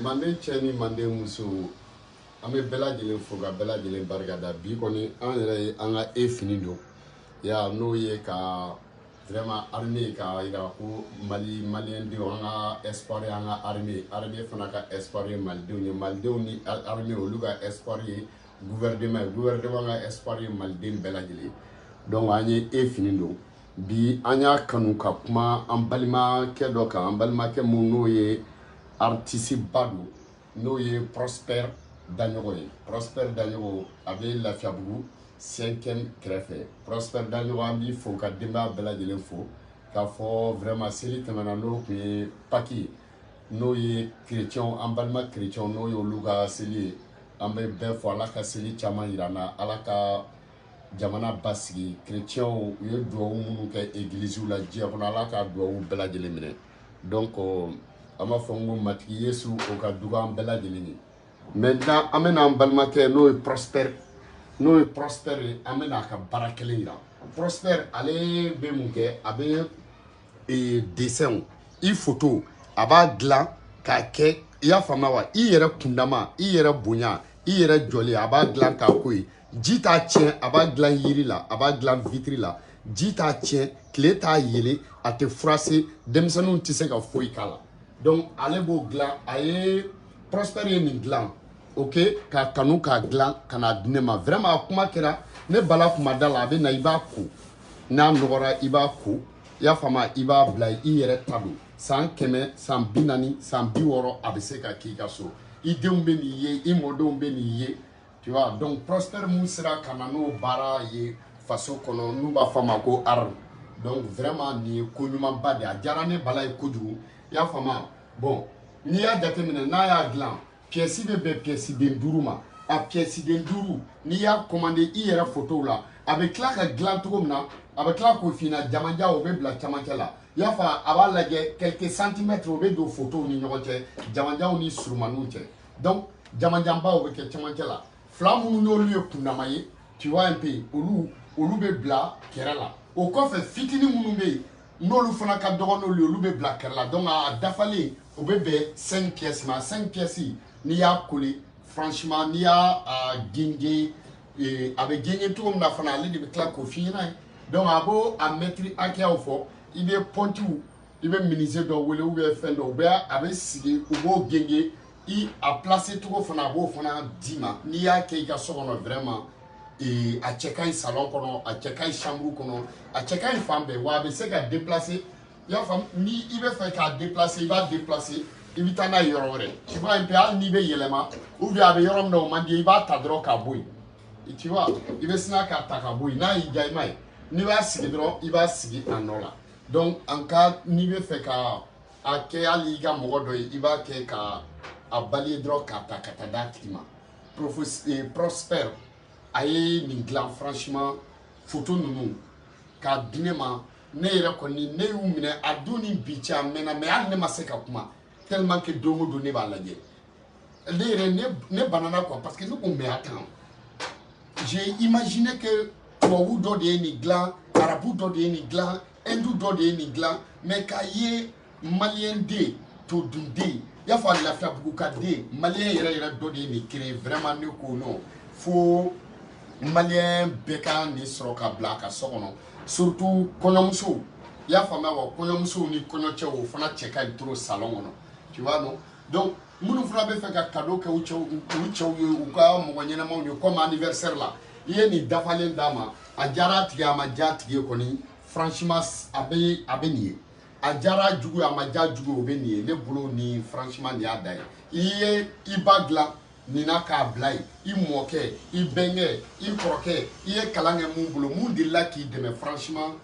Manden cɛ ni manden muso an bɛ bɛɛ lajɛlen fo ka bɛɛ lajɛlen barikada bi kɔni an yɛrɛ ye an ka fini don ya n'o ye ka vraiment armée ka yira ko maliyɛndenw an ka espoir an ka armée fana ka espoir ye malidenw ye malidenw ni armée olu ka espoir ye gouvernement ka espoir ye maliden bɛɛ lajɛlen donc an ye fini don bi an y'a kanu ka kuma an balimakɛ dɔ kan an balimakɛ mun n'o ye artiste ba don n'o ye Prosper Daɲogo ye Prosper Daɲogo a bɛ Lafiyabugu 5e kɛrɛfɛ Prosper Daɲogo an b'i fo ka denbaya bɛɛ lajɛlen fo k'a fɔ vraiment seli tɛmɛna n'o tun ye Paki n'o ye chrétien an balima chrétien n'o ye olu ka seli ye an bɛ bɛɛ fo Ala ka seli caman jira an na Ala ka jamana basigi chrétien u ye duwawu minnu kɛ église la diɲɛ kɔnɔ Ala ka duwawu bɛɛ lajɛlen minɛ donc an b'a fɔ n ko matigi Yesu o ka dugu an bɛɛ lajɛlen ye maintenant an bɛna an balimakɛ n'o ye Prosper ye an bɛna a ka baara kelen yira Prosper ale bɛ mun kɛ a bɛ dessin i photo a b'a dilan k'a kɛ i y'a faamuya wa i yɛrɛ kundama i yɛrɛ bonya i yɛrɛ jɔlen a b'a dilan k'a ko ye ji t'a tiɲɛ a b'a dilan yiri la a b'a dilan vitre la ji t'a tiɲɛ tile t'a yele a tɛ froisser denmisɛnninw tɛ se ka foyi k'a la donc ale b'o dilan a ye Prosper ye nin dilan ok k'a kanu k'a dilan ka n'a di ne ma vraiment a kuma kɛra ne bala kuma da la a bɛ na i b'a ko n'a nɔgɔra i b'a ko i y'a faamuya i b'a bila i yɛrɛ ta don san 100 san 40 san 60 a bɛ se ka k'i ka so i denw bɛ nin ye i mɔdenw bɛ nin ye tu vois donc Prosper mun sera ka na n'o baara ye faso kɔnɔ n'u b'a fɔ a ma ko art donc vraiment nin ye ko ɲumanba de ye a diyara ne bala ye kojugu i y'a faamuya bon n'i y'a jateminɛ n'a y'a dilan pièce bɛ bɛn pièce den 5 ma a pièce den 5 n'i y'a commandé i yɛrɛ photo la a bɛ tila ka dilan cogo min na a bɛ tila k'o f'i ɲɛna jamaja o bɛ bila camancɛ la i y'a fɔ a b'a lajɛ quelques centimètres o bɛ don photow ni ɲɔgɔn cɛ jamajaw ni surumaniw cɛ donc jamajanba o bɛ kɛ camancɛ la fila minnu n'olu ye kundama ye tu vois un peu olu bɛ bila kɛrɛ la o kɔfɛ fitinin minnu bɛ yen n'olu fana ka dɔgɔ n'olu ye olu bɛ bila kɛrɛ la donc a dafalen o bɛ bɛn 5 pièces ma 5 pièces n'i y'a coller franchement n'i y'a genge a bɛ genge cogo min na fana ale de bɛ tila k'o f'i ɲɛna ye donc a b'o a mètre hakɛyaw fɔ i bɛ pɔntiw i bɛ menuisier dɔ wele ou bien fɛn dɔ a bɛ sigi u b'o genge a placer cogo fana a b'o fana d'i ma n'i y'a kɛ i ka so kɔnɔ vraiment a cɛ ka ɲi salon kɔnɔ a cɛ ka ɲi chambre kɔnɔ a cɛ ka ɲi fan bɛɛ wa a bɛ se ka déplacer i y'a faamu ni i bɛ fɛ k'a déplacer i b'a déplacer i bɛ taa n'a ye yɔrɔ wɛrɛ tu vois un peu hali n'i bɛ yɛlɛma ou bien a bɛ yɔrɔ min na o man di i b'a ta dɔrɔn k'a bɔ yen tu vois i bɛ sina k'a ta ka bɔ yen n'a y'i diya i ma ye n'i b'a sigi dɔrɔn i b'a sigi a nɔ la donc en cas n'i bɛ fɛ ka a kɛ hali i ka mɔgɔ dɔ ye i b'a kɛ ka a balayer dɔrɔn k'a ta ka taa d'a tigi ma Prosper a ye nin dilan franchement photo ninnu k'a di ne ma ne yɛrɛ kɔni ne y'u minɛ a don ni bi cɛ a mɛnna mais hali ne ma se ka kuma tellement que don o don ne b'a lajɛ ne yɛrɛ ne banana quoi parce que ne ko mais attends j'ai imaginé que tubabu dɔ de ye nin dilan arabu dɔ de ye nin dilan hindu dɔ de ye nin dilan mais k'a ye maliyɛn den toduden i y'a fɔ a Lafiyabugu ka den maliyɛn yɛrɛ dɔ de ye nin créé vraiment ne ko non fo maliyɛn bɛɛ ka nin sɔrɔ ka bila a ka so kɔnɔ surtout kɔɲɔmusow i y'a faamuya wa kɔɲɔmusow ni kɔɲɔcɛw o fana cɛ ka ɲi trop salon kɔnɔ tu vois non donc minnu fana bɛ fɛ ka cadeau kɛ u cɛw ye u ka mɔgɔ ɲɛnamaw ye comme anniversaire la i ye nin dafalen d'a ma a diyara a tigi a ma diya a tigi ye kɔni franchement a bɛ nin ye a diyara jugu ye a ma diya jugu ye o bɛ nin ye ne bolo ni franchement nin y'a da ye i ye i ba dilan nin na k'a bila yen i mɔkɛ i bɛnkɛ i kɔrɔkɛ i ye kalan kɛ mun bolo mun delila k'i dɛmɛ franchement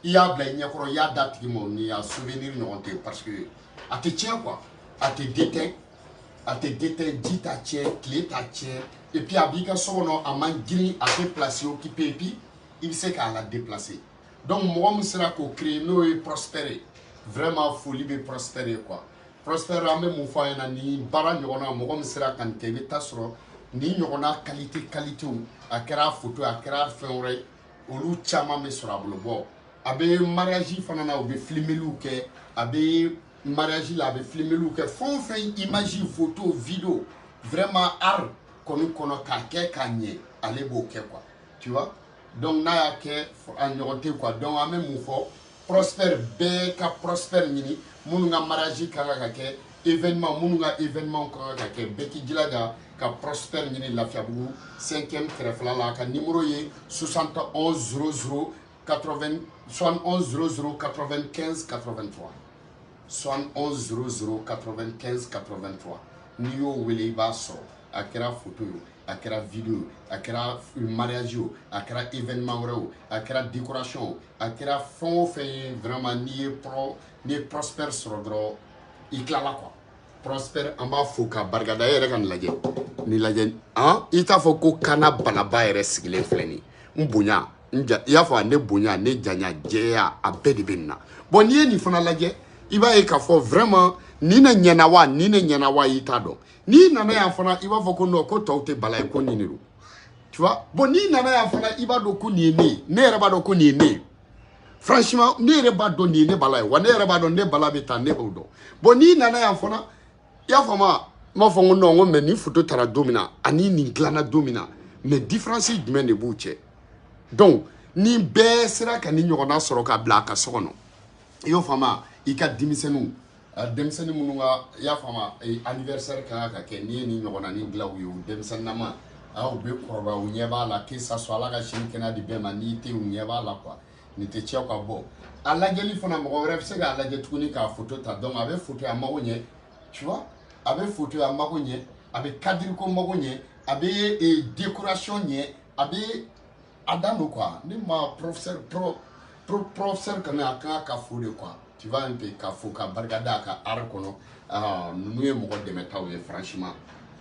i y'a bila i ɲɛkɔrɔ i y'a d'a tigi ma ni y'a souvenir ɲɔgɔn tɛ parce que a tɛ tiɲɛ quoi a tɛ déteint ji t'a tiɲɛ tile t'a tiɲɛ et puis a b'i ka so kɔnɔ a man girin a tɛ place occupé et puis i bɛ se k'a la déplacer donc mɔgɔ min sera k'o créer n'o ye Prosper ye vraiment foli bɛ Prosper ye quoi Prosper an bɛ mun fɔ a ɲɛna ni baara ɲɔgɔnna mɔgɔ min sera ka nin kɛ i bɛ taa sɔrɔ ni ɲɔgɔnna qualitéw a kɛra photo a kɛra fɛn wɛrɛ ye olu caman bɛ sɔrɔ a bolo bon a bɛ mariage fana na u bɛ filmeliw kɛ a bɛ mariage là avec filmer lu que font fait image photo vidéo vraiment art qu'on ka ke kanye aller beau quoi tu vois donc na ya ke agnoté quoi donc en même fois Prosper be ka Prosper mini munu nga mariage ka ke événement munu nga événement ka ke beki dilada ka Prosper mini la fiabu 5e trefla la ka numéro ye 71 00 80 71 00 95 83 71 00 95 83 ni yo wele ba so akira photo yo akira vidéo akira mariage yo akira événement yo akira décoration akira fond fait vraiment ni Prosper sur dro iklala quoi Prosper en ba foka bargada yere kan lajɛ ni lajɛ hein ita fo ko kana balaba yere sigilen fleni mbunya nja ya fo ne bonya ne janya jeya abedi binna bon ni ni fana lajɛ iba e ka fo vraiment ni na nyana wa ita do ni nana ya fana iba fo ko no ko tawte balay ko ni niru tu vois bon ni nana ya fana iba do ko ni ne reba do ko ni ne franchement ne reba do ni ne balay wa ne reba do ne bala beta ne do bon ni nana ya fana ya fama ma fo no ngo me ni photo tara domina ani ni glana domina mais différence jumɛn de b'u cɛ donc ni bɛɛ sera ka ni ɲɔgɔnna sɔrɔ ka bila ka sɔgɔnɔ iyo fama i ka denmisɛnninw denmisɛnnin minnu ka y'a fama anniversaire ka kɛ ni ni ɲɔgɔnna ni dilaw ye denmisɛnninama u bɛ kɔrɔbaya u ɲɛ b'a la que ça soit ala ka sini kɛnɛya di bɛɛ ma n'i tɛ u ɲɛ b'a la quoi ni tɛ cɛw ka bɔ a lajɛli fana mɔgɔ wɛrɛ bɛ se k'a lajɛ tuguni k'a photo ta donc a bɛ photo a mago ɲɛ tu vois a bɛ photo a mago ɲɛ a bɛ cadre ko mago ɲɛ a bɛ décoration ɲɛ a bɛ a dan do quoi ni ma professeur professeur kana a kan ka fo de quoi tu vas un peu ka fo ka barikada ka art kɔnɔ ninnu ye mɔgɔ dɛmɛtaw ye franchement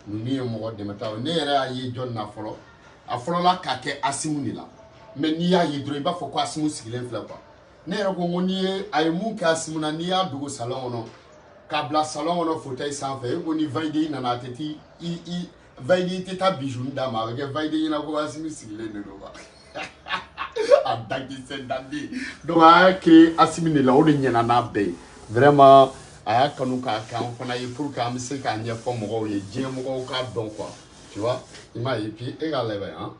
ninnu ye mɔgɔ dɛmɛtaw ne yɛrɛ y'a ye jɔn na fɔlɔ a fɔlɔla ka kɛ Asimu de la mais n'i y'a ye dɔrɔn i b'a fɔ ko Asimu sigilen filɛ quoi ne yɛrɛ ko n'i ye a ye mun kɛ Asimu na n'i y'a dogo salon kɔnɔ k'a bila salon kɔnɔ fauteuil sanfɛ e ko ni valide nana a tɛ i valide tɛ taa bijou d'a ma a bɛ kɛ valide ɲɛna ko Asimu sigilen de don quoi a dakisɛ dandi donc a y'a créé Asimu de la o de ɲɛna n'a bɛɛ ye vraiment a y'a kanu k'a kɛ an fana ye pour que an bɛ se k'a ɲɛfɔ mɔgɔw ye diɲɛ mɔgɔw k'a dɔn quoi tu vois i m'a ye puis e k'a lajɛ hein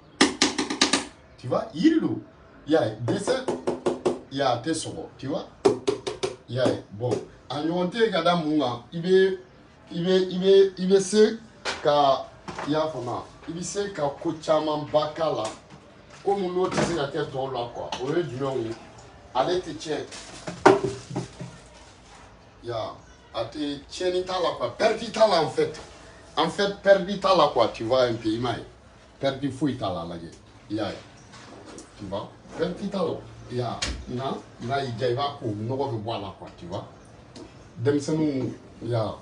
tu vois yiri do i y'a ye dessin i y'a tɛ sɔgɔ tu vois i y'a ye bon a ɲɔgɔn tɛ ka da mun kan i bɛ se ka i y'a faamu i bɛ se ka ko camanba k'a la comme n'o tɛ se ka kɛ tɔw la quoi o ye jumɛnw ye ale tɛ tiɲɛ ya a tɛ tiɲɛni t'a la quoi perdu t'a la en fait perdu t'a la quoi tu vois un peu i m'a ye perdu foyi t'a la lajɛ i y'a ye tu vois perdu t'a la i y'a n'a y'i diya i b'a ko nɔgɔ bɛ bɔ a la quoi tu vois denmisɛnninw ya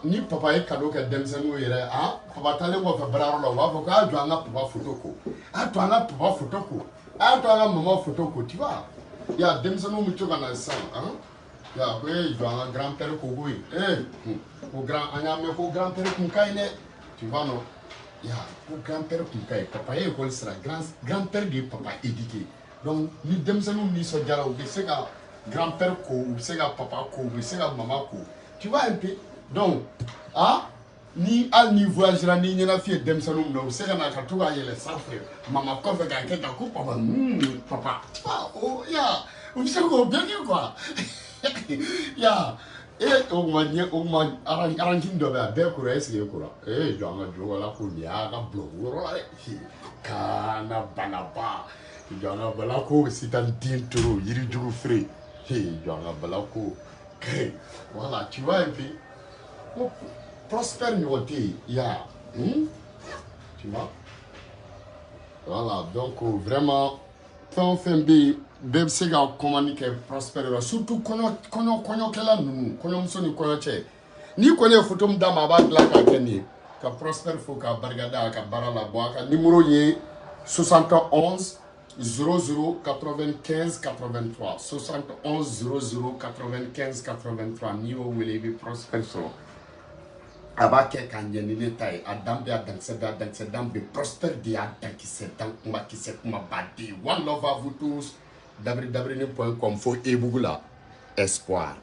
ni papa ye cadeau kɛ denmisɛnninw yɛrɛ papa taalen kɔfɛ baarayɔrɔ la u b'a fɔ k'a jɔ an ka papa photo ko a to an ka papa photo ko a to an ka mama photo ko tu vois ya denmisɛnninw bɛ to ka na sisan ya ko jɔ an ka grand père ko koyi ko grand an y'a mɛn ko grand père kun ka ɲi dɛ tu vois non ya ko grand père kun ka ɲi papa ye école sira grand père de ye papa éduqué donc ni denmisɛnninw nisɔndiyara u bɛ se ka grand père ko u bɛ se ka papa ko u bɛ se ka mama ko tu vois un peu donc ni hali ni voyagera ni ɲɛnafi ye denmisɛnninw na u bɛ se ka na ka to k'a yɛlɛ sanfɛ mama kɔfɛ k'a kɛ tan ko papa papa ya u bɛ se k'o bɛɛ kɛ quoi ya o ma arancini dɔ bɛ yen a bɛɛ kora est-ce que e kora jɔ an ka jogo la ko nin y'a ka bulon yɔrɔ la dɛ kana banaba jɔ an ka bala ko sitan den toro yirijugu feere jɔ an ka bala ko voilà tu vois un peu ko Prosper ɲɔgɔn tɛ yen ya tu vois voilà donc vraiment fɛn o fɛn bɛ yen bɛɛ bɛ se ka commande kɛ Prosper la surtout kɔɲɔkɛla ninnu kɔɲɔmuso ni kɔɲɔcɛ n'i kɔni ye photo min d'a ma a b'a dilan k'a kɛ nin ye ka Prosper fo k'a barikada a ka baara la bon a ka numéro ye 71 00 95 83 71 00 95 83 n'i y'o wele i bɛ Prosper sɔrɔ a b'a kɛ k'a ɲɛ ni ne ta ye a dan bɛ a dankisɛ bɛ a dankisɛ dan bɛ Prosper de y'a dankisɛ dan kumakisɛ kumaba de ye one love à vous tous www.com fo ebugu la espoir